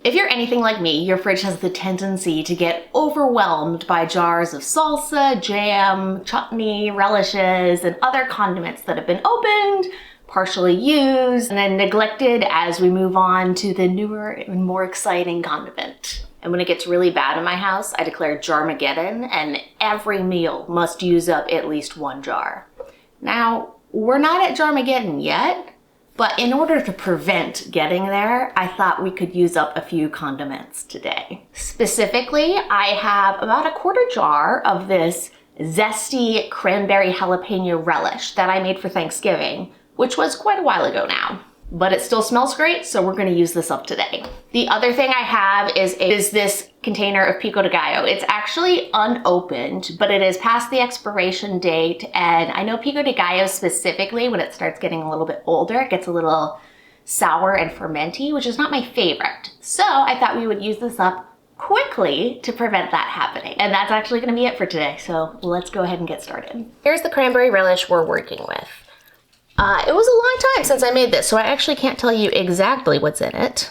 If you're anything like me, your fridge has the tendency to get overwhelmed by jars of salsa, jam, chutney, relishes, and other condiments that have been opened, partially used, and then neglected as we move on to the newer and more exciting condiment. And when it gets really bad in my house, I declare Jar-magedon, and every meal must use up at least one jar. Now, we're not at Jar-magedon yet, but in order to prevent getting there, I thought we could use up a few condiments today. Specifically, I have about a quarter jar of this zesty cranberry jalapeno relish that I made for Thanksgiving, which was quite a while ago now. But it still smells great, so we're gonna use this up today. The other thing I have is this container of Pico de Gallo. It's actually unopened, but it is past the expiration date, and I know Pico de Gallo specifically, when it starts getting a little bit older, it gets a little sour and fermenty, which is not my favorite. So I thought we would use this up quickly to prevent that happening. And that's actually gonna be it for today, so let's go ahead and get started. Here's the cranberry relish we're working with. It was a long time since I made this, so I actually can't tell you exactly what's in it.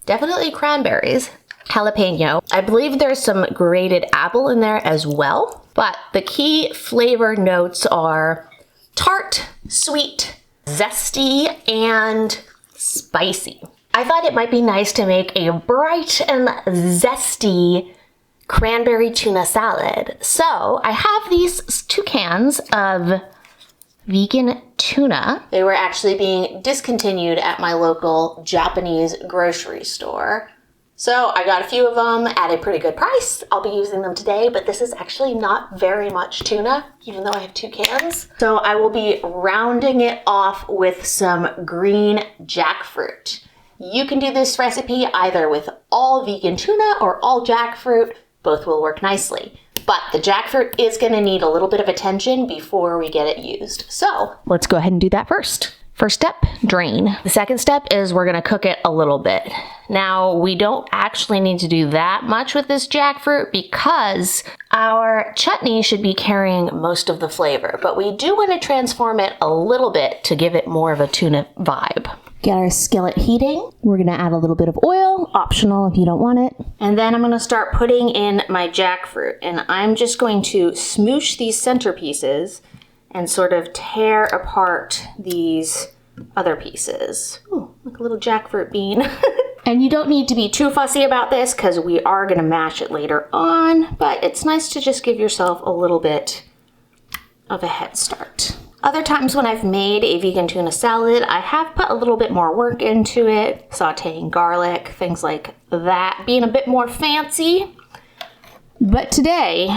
Definitely cranberries, jalapeno. I believe there's some grated apple in there as well, but the key flavor notes are tart, sweet, zesty, and spicy. I thought it might be nice to make a bright and zesty cranberry tuna salad. So I have these 2 cans of vegan tuna. They were actually being discontinued at my local Japanese grocery store. So I got a few of them at a pretty good price. I'll be using them today, but this is actually not very much tuna, even though I have 2 cans. So I will be rounding it off with some green jackfruit. You can do this recipe either with all vegan tuna or all jackfruit. Both will work nicely. But the jackfruit is gonna need a little bit of attention before we get it used. So let's go ahead and do that first. First step, drain. The second step is we're gonna cook it a little bit. Now, we don't actually need to do that much with this jackfruit because our chutney should be carrying most of the flavor, but we do wanna transform it a little bit to give it more of a tuna vibe. Get our skillet heating. We're gonna add a little bit of oil, optional if you don't want it. And then I'm gonna start putting in my jackfruit, and I'm just going to smoosh these centerpieces and sort of tear apart these other pieces. Ooh, like a little jackfruit bean. And you don't need to be too fussy about this because we are gonna mash it later on, but it's nice to just give yourself a little bit of a head start. Other times when I've made a vegan tuna salad, I have put a little bit more work into it, sauteing garlic, things like that, being a bit more fancy. But today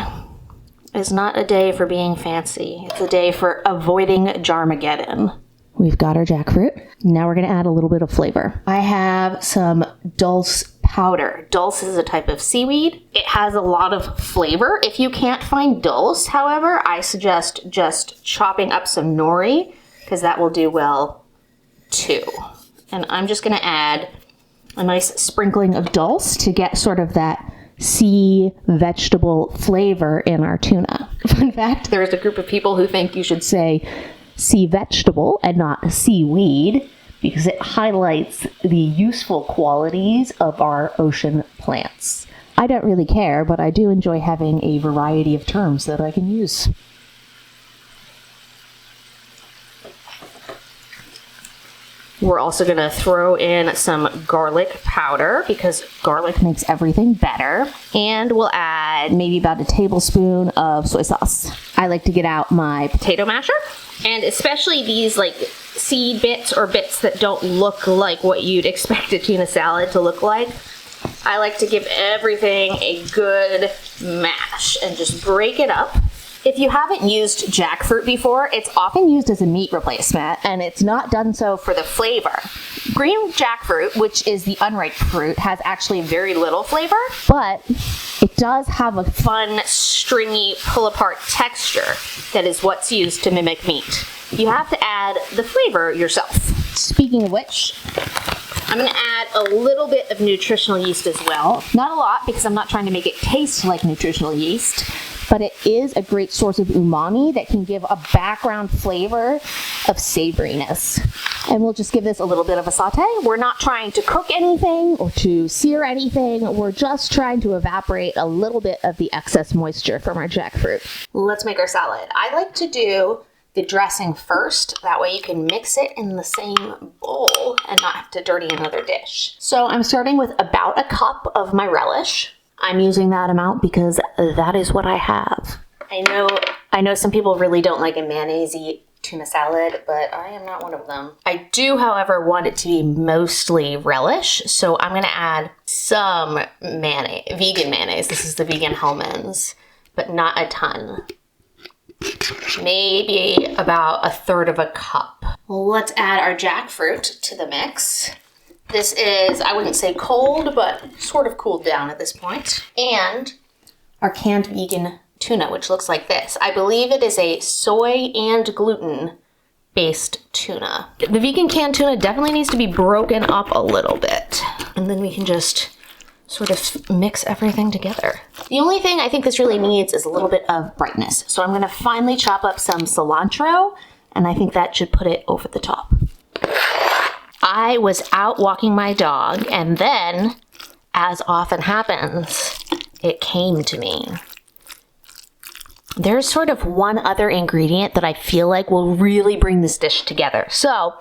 is not a day for being fancy. It's a day for avoiding Jar-magedon. We've got our jackfruit. Now we're gonna add a little bit of flavor. I have some dulse powder. Dulse is a type of seaweed. It has a lot of flavor. If you can't find dulse, however, I suggest just chopping up some nori because that will do well too. And I'm just gonna add a nice sprinkling of dulse to get sort of that sea vegetable flavor in our tuna. Fun fact, there's a group of people who think you should say sea vegetable and not seaweed because it highlights the useful qualities of our ocean plants. I don't really care, but I do enjoy having a variety of terms that I can use. We're also gonna throw in some garlic powder because garlic makes everything better. And we'll add maybe about a tablespoon of soy sauce. I like to get out my potato masher, and especially these like seed bits or bits that don't look like what you'd expect a tuna salad to look like. I like to give everything a good mash and just break it up. If you haven't used jackfruit before, it's often used as a meat replacement, and it's not done so for the flavor. Green jackfruit, which is the unripe fruit, has actually very little flavor, but it does have a fun, stringy, pull-apart texture that is what's used to mimic meat. You have to add the flavor yourself. Speaking of which, I'm gonna add a little bit of nutritional yeast as well. Not a lot, because I'm not trying to make it taste like nutritional yeast, but it is a great source of umami that can give a background flavor of savoriness. And we'll just give this a little bit of a saute. We're not trying to cook anything or to sear anything. We're just trying to evaporate a little bit of the excess moisture from our jackfruit. Let's make our salad. I like to do the dressing first. That way you can mix it in the same bowl and not have to dirty another dish. So I'm starting with about a cup of my relish. I'm using that amount because that is what I have. I know some people really don't like a mayonnaise-y tuna salad, but I am not one of them. I do, however, want it to be mostly relish, so I'm gonna add some mayonnaise, vegan mayonnaise. This is the vegan Hellmann's, but not a ton. Maybe about 1/3 of a cup. Let's add our jackfruit to the mix. This is, I wouldn't say cold, but sort of cooled down at this point. And our canned vegan tuna, which looks like this. I believe it is a soy and gluten-based tuna. The vegan canned tuna definitely needs to be broken up a little bit. And then we can just sort of mix everything together. The only thing I think this really needs is a little bit of brightness. So I'm gonna finely chop up some cilantro, and I think that should put it over the top. I was out walking my dog, and then, as often happens, it came to me. There's sort of one other ingredient that I feel like will really bring this dish together. So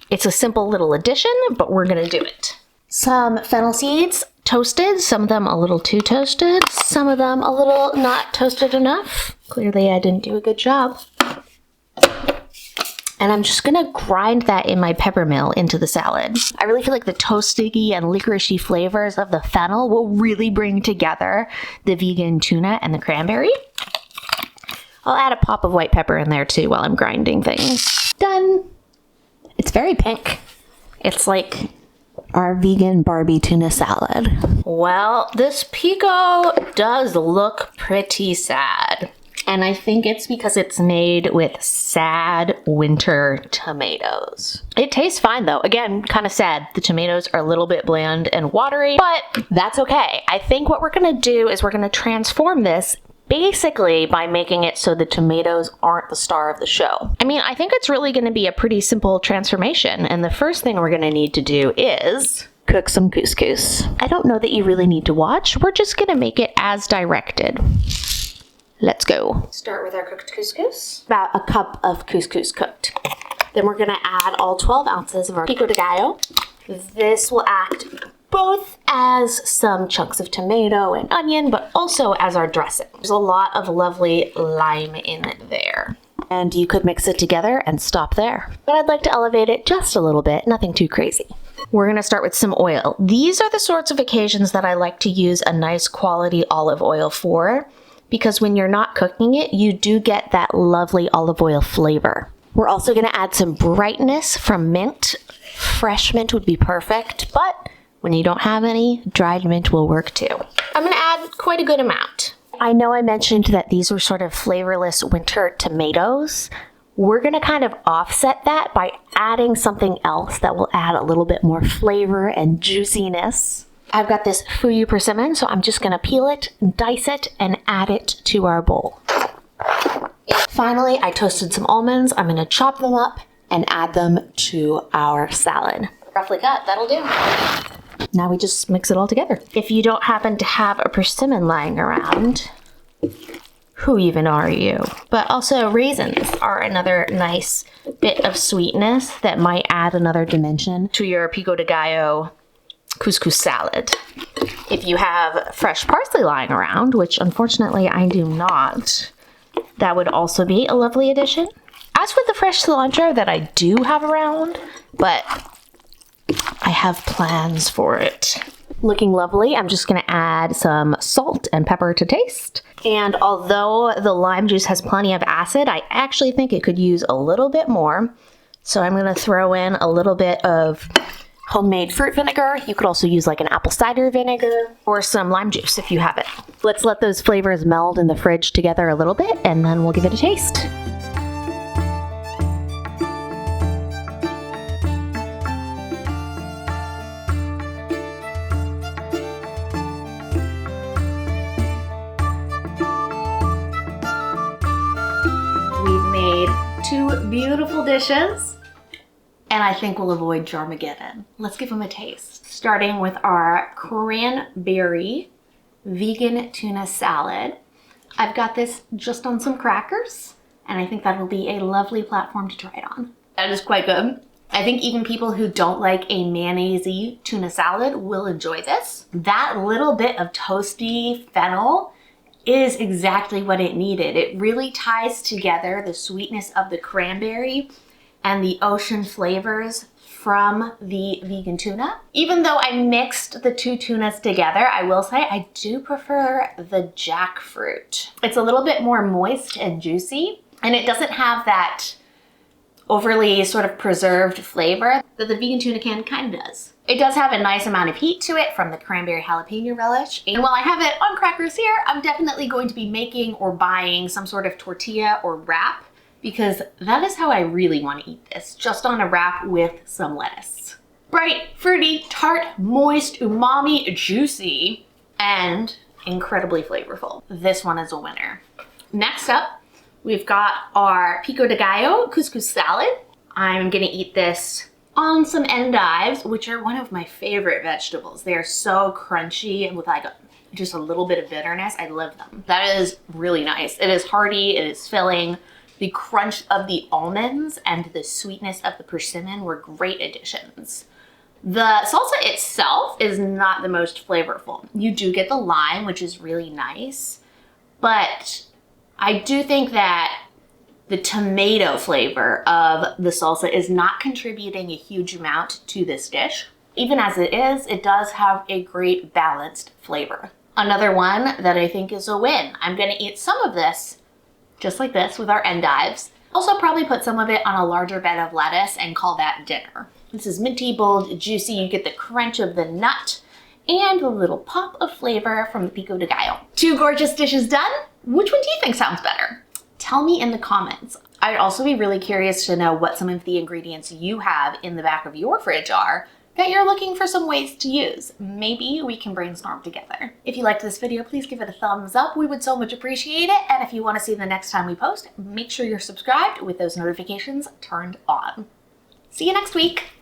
it's a simple little addition, but we're gonna do it. Some fennel seeds, toasted, some of them a little too toasted, some of them a little not toasted enough. Clearly I didn't do a good job. And I'm just gonna grind that in my pepper mill into the salad. I really feel like the toasty and licoricey flavors of the fennel will really bring together the vegan tuna and the cranberry. I'll add a pop of white pepper in there too while I'm grinding things. Done. It's very pink. It's like our vegan Barbie tuna salad. Well, this Pico does look pretty sad. And I think it's because it's made with sad winter tomatoes. It tastes fine though. Again, kind of sad. The tomatoes are a little bit bland and watery, but that's okay. I think what we're gonna do is we're gonna transform this basically by making it so the tomatoes aren't the star of the show. I mean, I think it's really gonna be a pretty simple transformation, and the first thing we're gonna need to do is cook some couscous. I don't know that you really need to watch. We're just gonna make it as directed. Let's go. Start with our cooked couscous. About a cup of couscous cooked. Then we're gonna add all 12 ounces of our pico de gallo. This will act both as some chunks of tomato and onion, but also as our dressing. There's a lot of lovely lime in there. And you could mix it together and stop there. But I'd like to elevate it just a little bit, nothing too crazy. We're gonna start with some oil. These are the sorts of occasions that I like to use a nice quality olive oil for, because when you're not cooking it, you do get that lovely olive oil flavor. We're also gonna add some brightness from mint. Fresh mint would be perfect, but when you don't have any, dried mint will work too. I'm gonna add quite a good amount. I know I mentioned that these were sort of flavorless winter tomatoes. We're gonna kind of offset that by adding something else that will add a little bit more flavor and juiciness. I've got this fuyu persimmon, so I'm just gonna peel it, dice it, and add it to our bowl. And finally, I toasted some almonds. I'm gonna chop them up and add them to our salad. Roughly cut, that'll do. Now we just mix it all together. If you don't happen to have a persimmon lying around, who even are you? But also raisins are another nice bit of sweetness that might add another dimension to your pico de gallo couscous salad. If you have fresh parsley lying around, which unfortunately I do not, that would also be a lovely addition. As for the fresh cilantro that I do have around, but I have plans for it. Looking lovely, I'm just gonna add some salt and pepper to taste. And although the lime juice has plenty of acid, I actually think it could use a little bit more. So I'm gonna throw in a little bit of homemade fruit vinegar. You could also use like an apple cider vinegar or some lime juice if you have it. Let's let those flavors meld in the fridge together a little bit, and then we'll give it a taste. two beautiful dishes. And I think we'll avoid Jar-magedon. Let's give them a taste. Starting with our cranberry vegan tuna salad. I've got this just on some crackers, and I think that will be a lovely platform to try it on. That is quite good. I think even people who don't like a mayonnaise-y tuna salad will enjoy this. That little bit of toasty fennel is exactly what it needed. It really ties together the sweetness of the cranberry and the ocean flavors from the vegan tuna. Even though I mixed the two tunas together, I will say I do prefer the jackfruit. It's a little bit more moist and juicy, and it doesn't have that overly sort of preserved flavor that the vegan tuna can kind of does. It does have a nice amount of heat to it from the cranberry jalapeno relish. And while I have it on crackers here, I'm definitely going to be making or buying some sort of tortilla or wrap, because that is how I really want to eat this, just on a wrap with some lettuce. Bright, fruity, tart, moist, umami, juicy, and incredibly flavorful. This one is a winner. Next up, we've got our Pico de Gallo couscous salad. I'm gonna eat this on some endives, which are one of my favorite vegetables. They are so crunchy and with like just a little bit of bitterness. I love them. That is really nice. It is hearty, it is filling. The crunch of the almonds and the sweetness of the persimmon were great additions. The salsa itself is not the most flavorful. You do get the lime, which is really nice, but I do think that the tomato flavor of the salsa is not contributing a huge amount to this dish. Even as it is, it does have a great balanced flavor. Another one that I think is a win. I'm gonna eat some of this just like this with our endives. Also probably put some of it on a larger bed of lettuce and call that dinner. This is minty, bold, juicy. You get the crunch of the nut and a little pop of flavor from the Pico de Gallo. Two gorgeous dishes done. Which one do you think sounds better? Tell me in the comments. I'd also be really curious to know what some of the ingredients you have in the back of your fridge are that you're looking for some ways to use. Maybe we can brainstorm together. If you liked this video, please give it a thumbs up. We would so much appreciate it. And if you want to see the next time we post, make sure you're subscribed with those notifications turned on. See you next week.